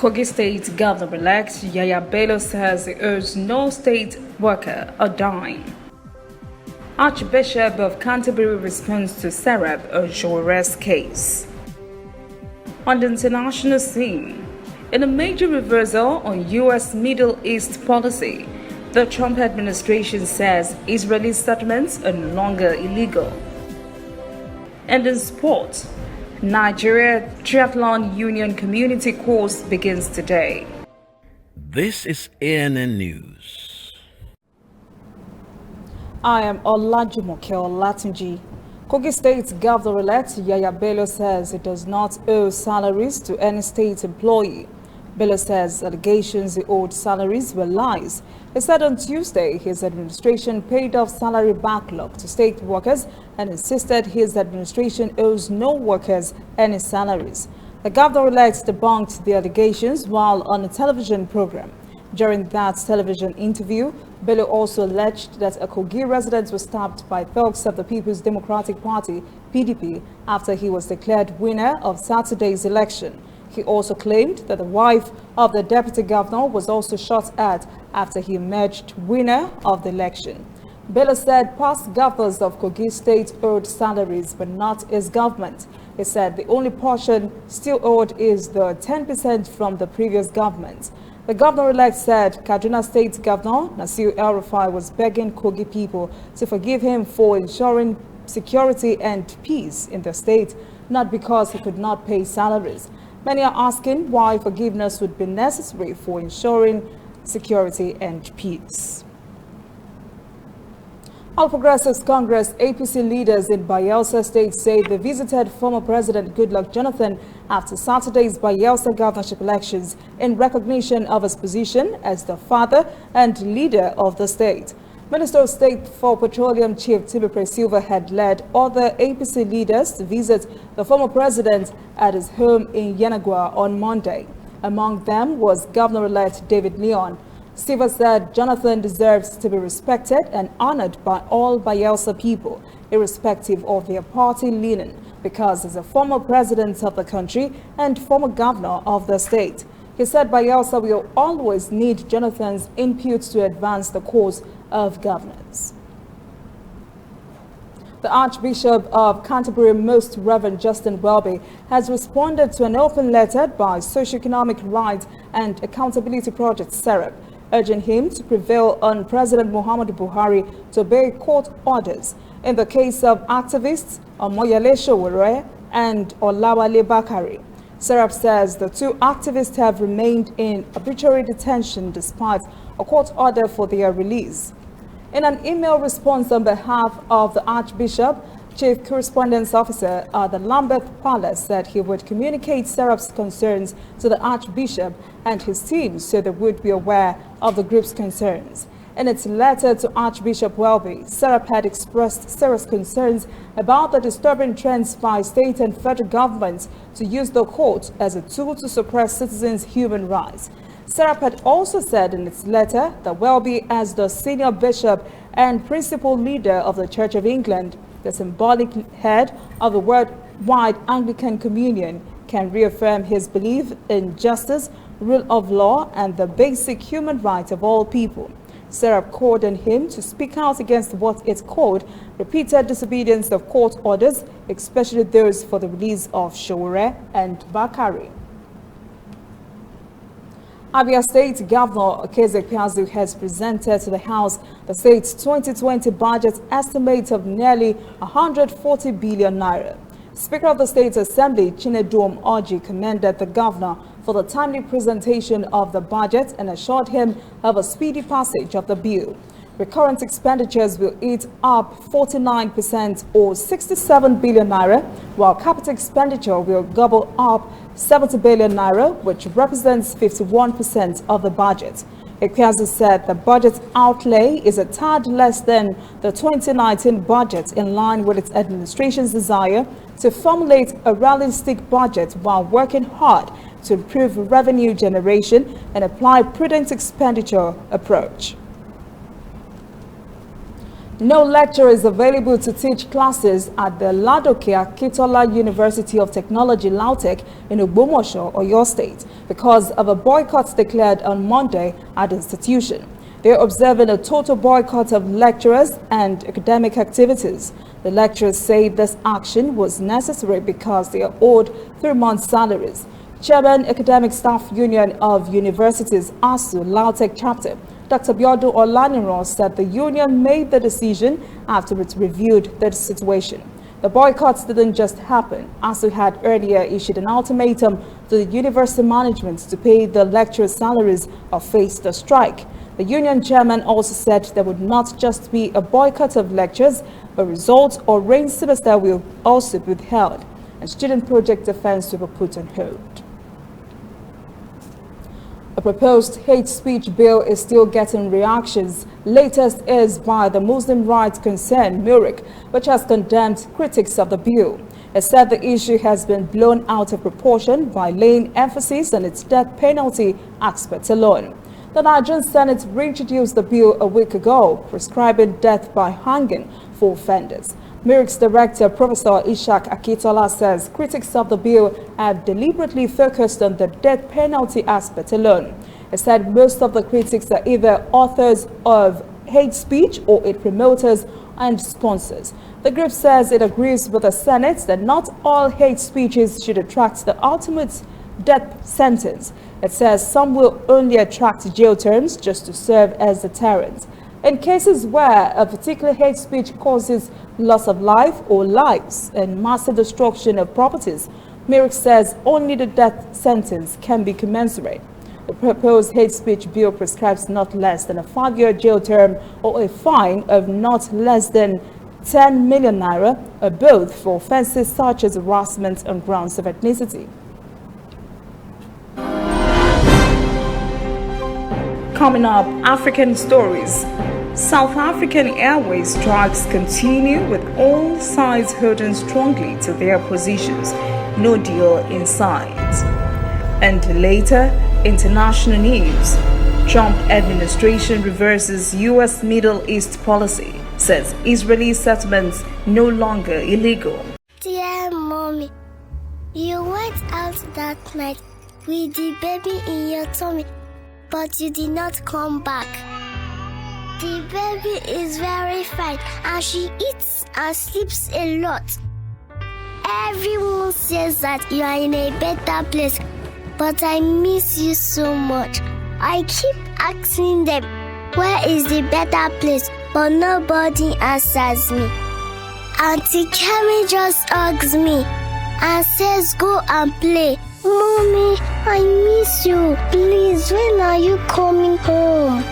Kogi State Governor-elect Yaya Bello says he owes no state worker a dime. Archbishop of Canterbury responds to Serap Ojore's case. On the international scene, in a major reversal on U.S. Middle East policy, the Trump administration says Israeli settlements are no longer illegal. And in sport, Nigeria Triathlon Union Community Course begins today. This is ANN News. I am Olajumoke Olatunji. Kogi State Governor-elect Yaya Bello says he does not owe salaries to any state employee. Bello says allegations he owed salaries were lies. He said on Tuesday his administration paid off salary backlog to state workers and insisted his administration owes no workers any salaries. The governor-elect debunked the allegations while on a television program. During that television interview, Bello also alleged that a Kogi resident was stabbed by thugs of the People's Democratic Party, PDP, after he was declared winner of Saturday's election. He also claimed that the wife of the deputy governor was also shot at after he emerged winner of the election. Bello said past governors of Kogi State owed salaries, but not his government. He said the only portion still owed is the 10% from the previous government. The governor-elect said Kaduna State Governor Nasir El-Rufai was begging Kogi people to forgive him for ensuring security and peace in the state, not because he could not pay salaries. Many are asking why forgiveness would be necessary for ensuring security and peace. All Progressives Congress APC leaders in Bayelsa State say they visited former President Goodluck Jonathan after Saturday's Bayelsa governorship elections in recognition of his position as the father and leader of the state. Minister of State for Petroleum Chief Timothy Silva had led other APC leaders to visit the former president at his home in Yanagwa on Monday. Among them was Governor-elect David Leon. Silva said Jonathan deserves to be respected and honored by all Bayelsa people, irrespective of their party leaning, because as a former president of the country and former governor of the state. He said Bayelsa will always need Jonathan's input to advance the cause of governance. The Archbishop of Canterbury, Most Reverend Justin Welby, has responded to an open letter by Socioeconomic Rights and Accountability Project SEREP, urging him to prevail on President Muhammadu Buhari to obey court orders in the case of activists Omoyele Sowore and Olawale Bakari. SEREP says the two activists have remained in arbitrary detention despite a court order for their release. In an email response on behalf of the Archbishop, Chief Correspondence Officer at the Lambeth Palace said he would communicate SEREP's concerns to the Archbishop and his team so they would be aware of the group's concerns. In its letter to Archbishop Welby, SEREP had expressed serious concerns about the disturbing trends by state and federal governments to use the court as a tool to suppress citizens' human rights. SEREP had also said in its letter that Welby, as the senior bishop and principal leader of the Church of England, the symbolic head of the worldwide Anglican Communion, can reaffirm his belief in justice, rule of law, and the basic human rights of all people. SEREP called on him to speak out against what it called repeated disobedience of court orders, especially those for the release of Sowore and Bakari. Abia State Governor Okeze Piazu has presented to the House the state's 2020 budget estimate of nearly 140 billion naira. Speaker of the State Assembly, Chinedum Orji, commended the governor for the timely presentation of the budget and assured him of a speedy passage of the bill. Recurrent expenditures will eat up 49% or 67 billion naira, while capital expenditure will gobble up 70 billion naira, which represents 51% of the budget. Ekweazu said the budget outlay is a tad less than the 2019 budget, in line with its administration's desire to formulate a realistic budget while working hard to improve revenue generation and apply prudent expenditure approach. No lecturer is available to teach classes at the Ladoke Akintola University of Technology, LAUTECH, in Ogbomoso, Oyo State, because of a boycott declared on Monday at the institution. They are observing a total boycott of lecturers and academic activities. The lecturers say this action was necessary because they are owed 3 months' salaries. Chairman, Academic Staff Union of Universities, ASU, LAUTECH chapter, Dr. Biodu Olaniran, said the union made the decision after it reviewed the situation. The boycotts didn't just happen. ASU had earlier issued an ultimatum to the university management to pay the lecturers' salaries or face the strike. The union chairman also said there would not just be a boycott of lectures, but results or rain semester will also be withheld, and student project defense will be put on hold. A proposed hate speech bill is still getting reactions. Latest is by the Muslim rights concern, MURIC, which has condemned critics of the bill. It said the issue has been blown out of proportion by laying emphasis on its death penalty aspect alone. The Nigerian Senate reintroduced the bill a week ago, prescribing death by hanging for offenders. MURIC's director, Professor Ishaq Akintola, says critics of the bill have deliberately focused on the death penalty aspect alone. He said most of the critics are either authors of hate speech or its promoters and sponsors. The group says it agrees with the Senate that not all hate speeches should attract the ultimate death sentence. It says some will only attract jail terms just to serve as deterrents. In cases where a particular hate speech causes loss of life or lives and massive destruction of properties, MURIC says only the death sentence can be commensurate. The proposed hate speech bill prescribes not less than a 5-year jail term or a fine of not less than 10 million naira, or both, for offenses such as harassment on grounds of ethnicity. Coming up, African stories. South African Airways strikes continue with all sides holding strongly to their positions. No deal in sight. And later, international news. Trump administration reverses U.S. Middle East policy, says Israeli settlements no longer illegal. Dear mommy, you went out that night with the baby in your tummy, but you did not come back. The baby is very fine and she eats and sleeps a lot. Everyone says that you are in a better place, but I miss you so much. I keep asking them, where is the better place? But nobody answers me. Auntie Carrie just hugs me and says, go and play. Mommy, I miss you. Please, when are you coming home?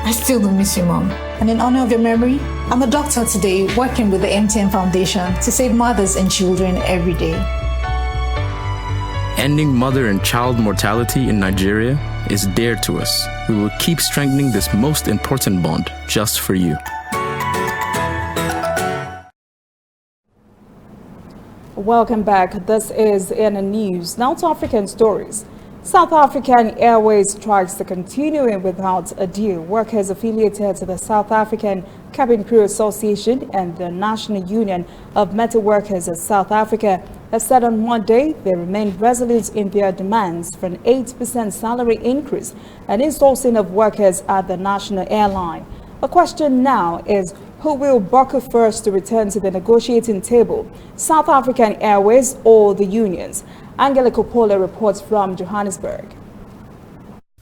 I still do miss you, Mom. And in honor of your memory, I'm a doctor today working with the MTN Foundation to save mothers and children every day. Ending mother and child mortality in Nigeria is dear to us. We will keep strengthening this most important bond just for you. Welcome back. This is ANN News. Now to African stories. South African Airways strikes are continuing without a deal. Workers affiliated to the South African Cabin Crew Association and the National Union of Metal Workers of South Africa have said on Monday they remain resolute in their demands for an 8% salary increase and insourcing of workers at the national airline. The question now is, who will buckle first to return to the negotiating table, South African Airways or the unions? Angela Coppola reports from Johannesburg.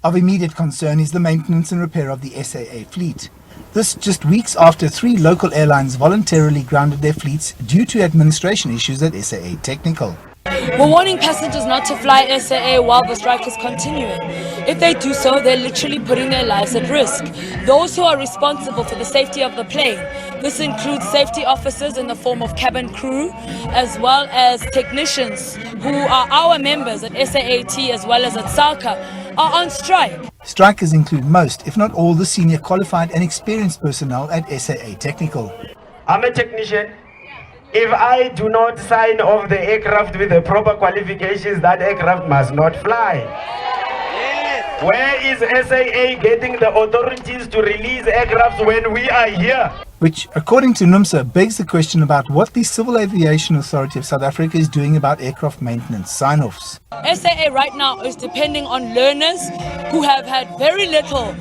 Of immediate concern is the maintenance and repair of the SAA fleet. This just weeks after 3 local airlines voluntarily grounded their fleets due to administration issues at SAA Technical. We're warning passengers not to fly SAA while the strike is continuing. If they do so, they're literally putting their lives at risk. Those who are responsible for the safety of the plane, this includes safety officers in the form of cabin crew, as well as technicians who are our members at SAAT as well as at SALCA, are on strike. Strikers include most, if not all, the senior qualified and experienced personnel at SAA Technical. I'm a technician. If I do not sign off the aircraft with the proper qualifications, that aircraft must not fly. Where is SAA getting the authorities to release aircrafts when we are here? Which, according to NUMSA, begs the question about what the Civil Aviation Authority of South Africa is doing about aircraft maintenance sign-offs. SAA right now is depending on learners who have had very little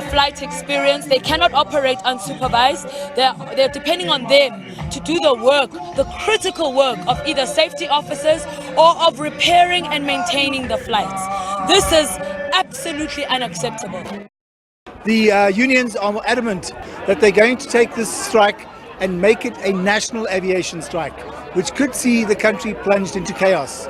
flight experience. They cannot operate unsupervised. They're depending on them to do the work, the critical work of either safety officers or of repairing and maintaining the flights. This is absolutely unacceptable. The unions are adamant that they're going to take this strike and make it a national aviation strike, which could see the country plunged into chaos.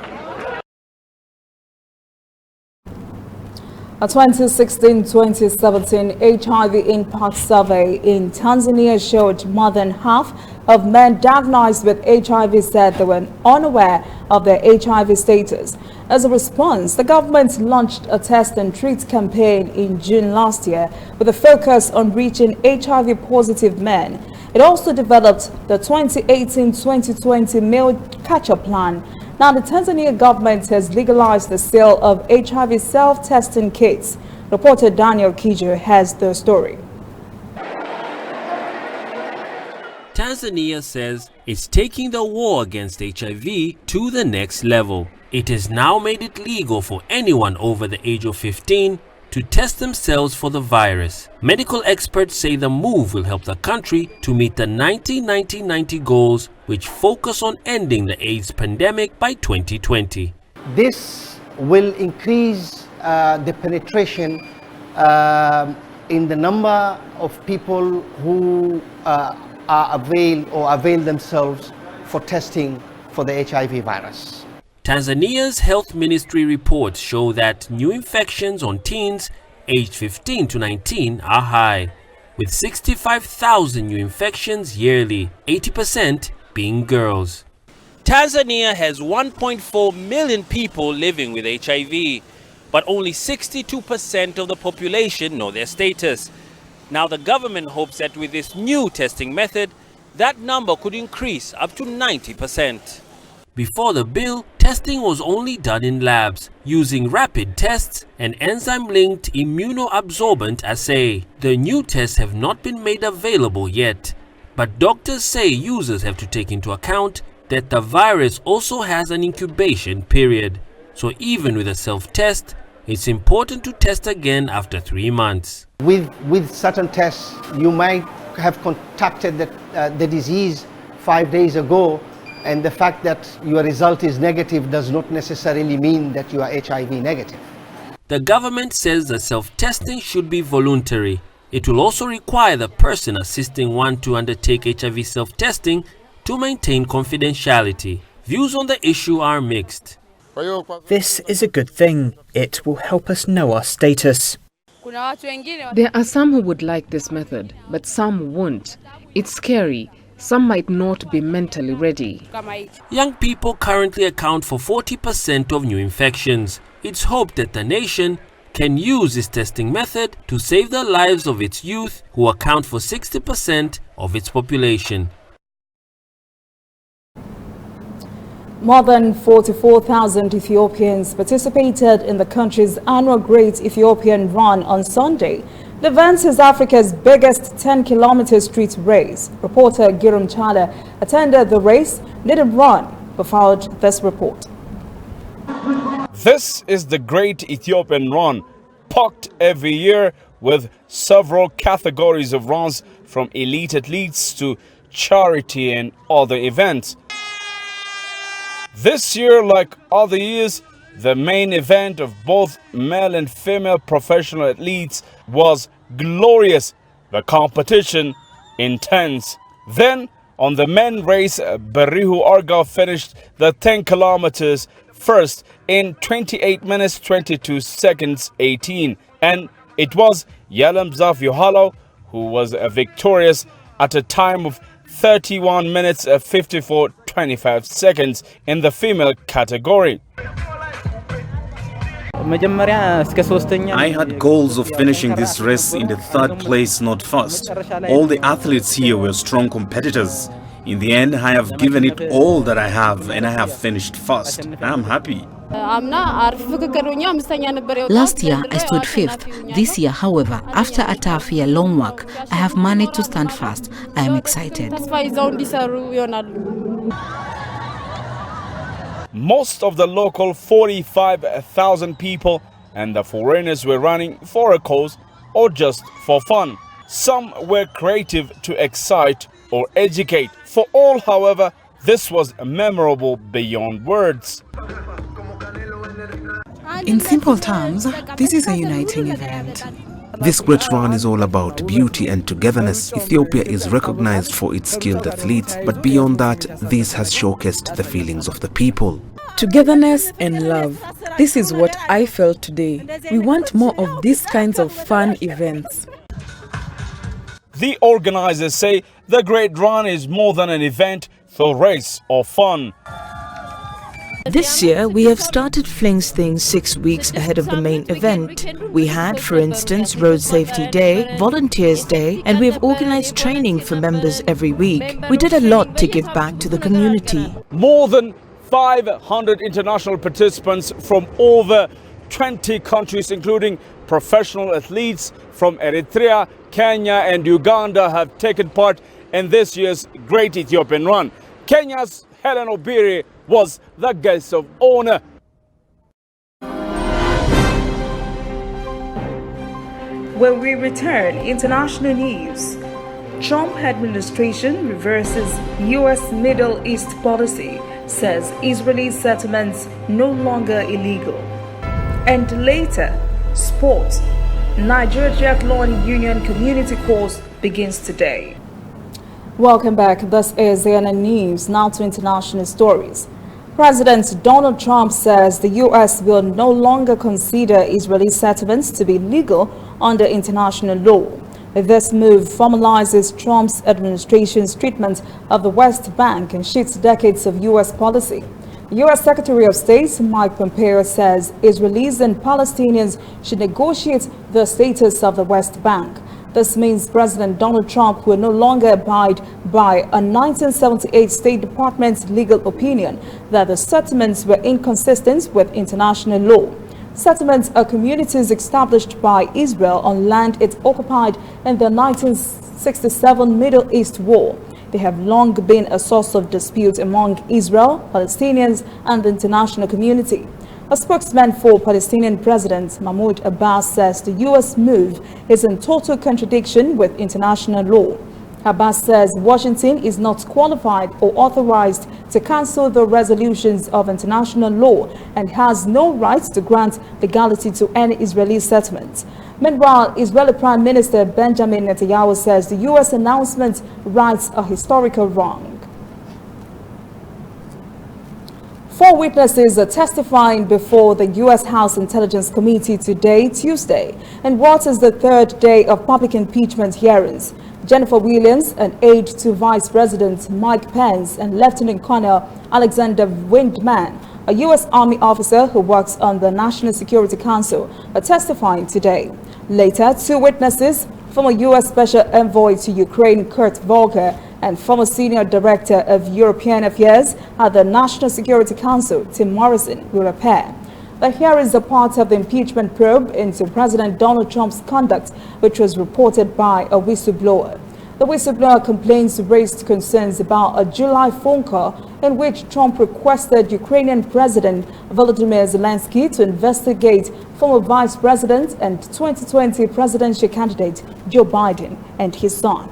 A 2016-2017 HIV impact survey in Tanzania showed more than half of men diagnosed with HIV said they were unaware of their HIV status. As a response, the government launched a test and treat campaign in June last year with a focus on reaching HIV-positive men. It also developed the 2018-2020 male catch-up plan. Now, the Tanzania government has legalized the sale of HIV self-testing kits. Reporter Daniel Kijo has the story. Tanzania says it's taking the war against HIV to the next level. It has now made it legal for anyone over the age of 15 to test themselves for the virus. Medical experts say the move will help the country to meet the 90-90-90 goals, which focus on ending the AIDS pandemic by 2020. This will increase the penetration in the number of people who avail themselves for testing for the HIV virus. Tanzania's health ministry reports show that new infections on teens aged 15 to 19 are high, with 65,000 new infections yearly, 80% being girls. Tanzania has 1.4 million people living with HIV, but only 62% of the population know their status. Now the government hopes that with this new testing method, that number could increase up to 90%. Before the bill, testing was only done in labs using rapid tests and enzyme-linked immunoabsorbent assay. The new tests have not been made available yet, but doctors say users have to take into account that the virus also has an incubation period. So even with a self-test, it's important to test again after 3 months. With certain tests, you might have contacted the disease 5 days ago, and the fact that your result is negative does not necessarily mean that you are HIV negative. The government says that self-testing should be voluntary. It will also require the person assisting one to undertake HIV self-testing to maintain confidentiality. Views on the issue are mixed. This is a good thing. It will help us know our status. There are some who would like this method, but some won't. It's scary. Some might not be mentally ready. Young people currently account for 40% of new infections. It's hoped that the nation can use this testing method to save the lives of its youth, who account for 60% of its population. More than 44,000 Ethiopians participated in the country's annual Great Ethiopian Run on Sunday. The event is Africa's biggest 10-kilometer street race. Reporter Girum Chale attended the race, didn't run, but followed this report. This is the Great Ethiopian Run, packed every year with several categories of runs, from elite athletes to charity and other events. This year, like other years, the main event of both male and female professional athletes was glorious, the competition intense. Then, on the men race, Barihu Arga finished the 10 kilometers first in 28 minutes 22 seconds 18, and it was Yalamzaf Yohalo who was victorious at a time of 31 minutes 54.25 seconds in the female category. I had goals of finishing this race in the third place, not first. All the athletes here were strong competitors. In the end, I have given it all that I have and I have finished first. I am happy. Last year, I stood fifth. This year, however, after a tough year-long work, I have managed to stand first. I am excited. Most of the local 45,000 people and the foreigners were running for a cause or just for fun. Some were creative to excite or educate. For all, however, this was memorable beyond words. In simple terms, this is a uniting event. This great run is all about beauty and togetherness. Ethiopia is recognized for its skilled athletes, but beyond that, this has showcased the feelings of the people. Togetherness and love. This is what I felt today. We want more of these kinds of fun events. The organizers say the Great Run is more than an event, a race or fun. This year, we have started Flings things 6 weeks ahead of the main event. We had, for instance, Road Safety Day, Volunteers Day, and we have organized training for members every week. We did a lot to give back to the community. More than 500 international participants from over 20 countries, including professional athletes from Eritrea, Kenya and Uganda, have taken part in this year's Great Ethiopian Run. Kenya's Helen Obiri was the guest of honor. When we return, international news. Trump administration reverses U.S. Middle East policy, says Israeli settlements no longer illegal. And later, sports. Nigeria Triathlon Union community course begins today. Welcome back. This is CNN News. Now to international stories. President Donald Trump says the U.S. will no longer consider Israeli settlements to be legal under international law. This move formalizes Trump's administration's treatment of the West Bank and shifts decades of U.S. policy. U.S. Secretary of State Mike Pompeo says Israelis and Palestinians should negotiate the status of the West Bank. This means President Donald Trump will no longer abide by a 1978 State Department legal opinion that the settlements were inconsistent with international law. Settlements are communities established by Israel on land it occupied in the 1967 Middle East War. They have long been a source of dispute among Israel, Palestinians, and the international community. A spokesman for Palestinian President Mahmoud Abbas says the U.S. move is in total contradiction with international law. Abbas says Washington is not qualified or authorized to cancel the resolutions of international law and has no right to grant legality to any Israeli settlement. Meanwhile, Israeli Prime Minister Benjamin Netanyahu says the U.S. announcement rights a historical wrong. 4 witnesses are testifying before the U.S. House Intelligence Committee today, Tuesday, and what is the third day of public impeachment hearings. Jennifer Williams, an aide to Vice President Mike Pence, and Lieutenant Colonel Alexander Windman, a U.S. Army officer who works on the National Security Council, are testifying today. Later, 2 witnesses, former U.S. Special Envoy to Ukraine Kurt Volker and former Senior Director of European Affairs at the National Security Council, Tim Morrison, will appear. The hearings are part of the impeachment probe into President Donald Trump's conduct, which was reported by a whistleblower. The whistleblower complaints raised concerns about a July phone call in which Trump requested Ukrainian President Volodymyr Zelensky to investigate former Vice President and 2020 presidential candidate Joe Biden and his son.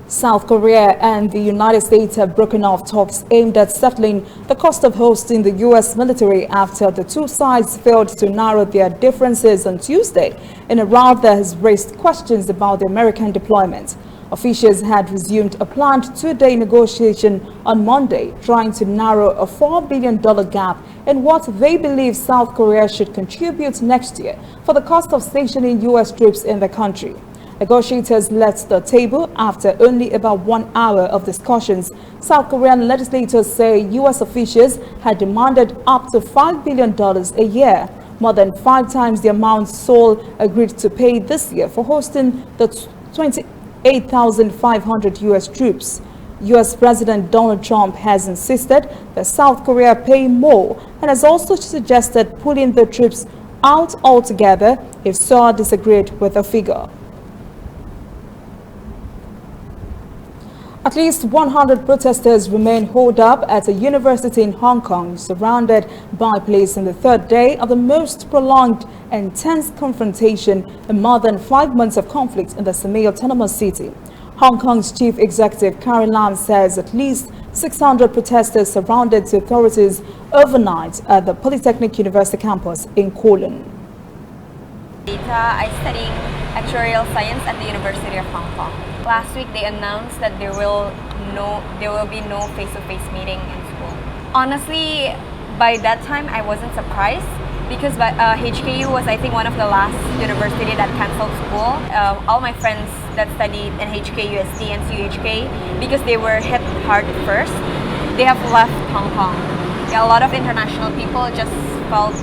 South Korea and the United States have broken off talks aimed at settling the cost of hosting the U.S. military after the 2 sides failed to narrow their differences on Tuesday in a rout that has raised questions about the American deployment. Officials had resumed a planned 2-day negotiation on Monday, trying to narrow a $4 billion gap in what they believe South Korea should contribute next year for the cost of stationing U.S. troops in the country. Negotiators left the table after only about 1 hour of discussions. South Korean legislators say U.S. officials had demanded up to $5 billion a year, more than 5 times the amount Seoul agreed to pay this year for hosting the 28,500 U.S. troops. U.S. President Donald Trump has insisted that South Korea pay more and has also suggested pulling the troops out altogether if Seoul disagreed with the figure. At least 100 protesters remain holed up at a university in Hong Kong, surrounded by police in the third day of the most prolonged and tense confrontation in more than 5 months of conflict in the semi-autonomous city. Hong Kong's chief executive Carrie Lam says at least 600 protesters surrounded the authorities overnight at the Polytechnic University campus in Kowloon. I study actuarial science at the University of Hong Kong. Last week they announced that there will be no face-to-face meeting in school. Honestly, by that time I wasn't surprised because HKU was, I think, one of the last university that cancelled school. All my friends that studied in HKUST and CUHK, because they were hit hard first, they have left Hong Kong. Yeah, a lot of international people just felt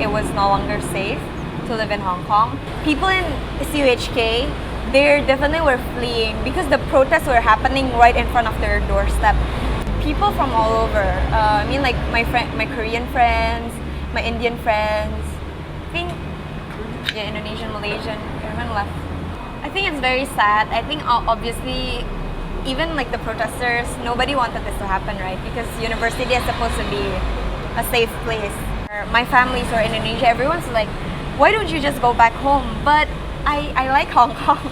it was no longer safe to live in Hong Kong. People in CUHK, they definitely were fleeing because the protests were happening right in front of their doorstep. People from all over, I mean, like my Korean friends, my Indian friends, I think, yeah, Indonesian, Malaysian, everyone left. I think it's very sad. I think obviously, even like the protesters, nobody wanted this to happen, right? Because university is supposed to be a safe place. My families who are in Indonesia, everyone's like, why don't you just go back home? But I like Hong Kong.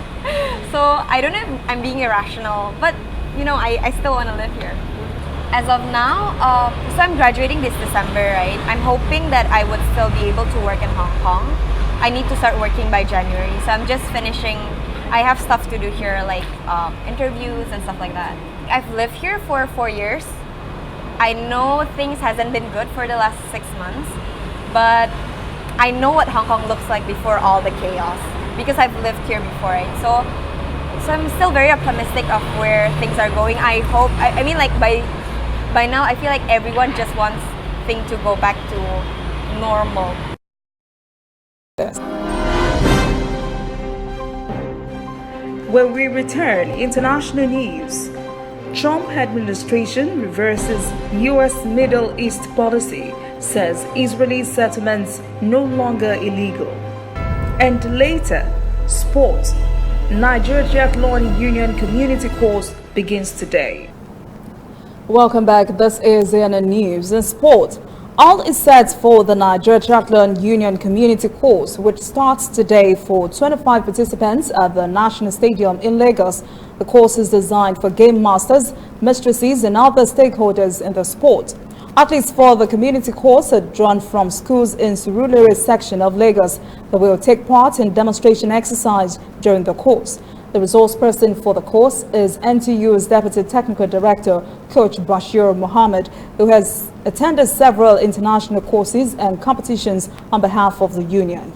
So I don't know if I'm being irrational, but you know, I still want to live here. As of now, so I'm graduating this December, right? I'm hoping that I would still be able to work in Hong Kong. I need to start working by January, so I'm just finishing. I have stuff to do here, like interviews and stuff like that. I've lived here for 4 years. I know things hasn't been good for the last 6 months, but I know what Hong Kong looks like before all the chaos because I've lived here before, right? So I'm still very optimistic of where things are going. I hope, I mean, like by now, I feel like everyone just wants things to go back to normal. When we return, international news. Trump administration reverses U.S. Middle East policy, says Israeli settlements no longer illegal. And later, sports. Nigeria Triathlon Union Community Course begins today. Welcome back. This is CNN News and Sport. All is set for the Nigeria Triathlon Union Community Course, which starts today for 25 participants at the National Stadium in Lagos. The course is designed for game masters, mistresses and other stakeholders in the sport. Athletes for the community course are drawn from schools in Surulere section of Lagos that will take part in demonstration exercise during the course. The resource person for the course is NTU's Deputy Technical Director, Coach Bashir Mohammed, who has attended several international courses and competitions on behalf of the union.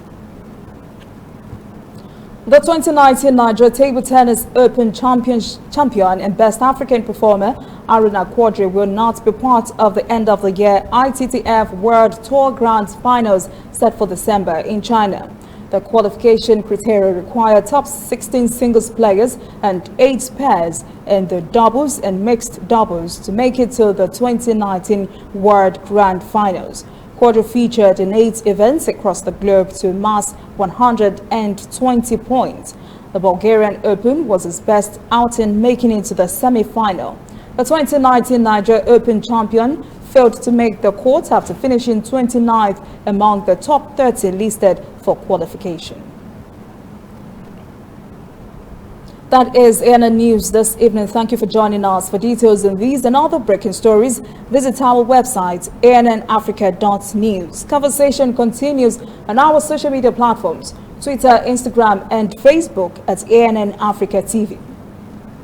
The 2019 Nigeria Table Tennis Open champion and Best African Performer, Aruna Quadri, will not be part of the end-of-the-year ITTF World Tour Grand Finals set for December in China. The qualification criteria require top 16 singles players and 8 pairs in the doubles and mixed doubles to make it to the 2019 World Grand Finals. Quadri featured in 8 events across the globe to amass 120 points. The Bulgarian Open was his best outing, making it to the semi-final. The 2019 Nigeria Open champion failed to make the court after finishing 29th among the top 30 listed for qualification. That is CNN News this evening. Thank you for joining us. For details on these and other breaking stories, visit our website, annafrica.news. Conversation continues on our social media platforms, Twitter, Instagram, and Facebook at ANN Africa TV.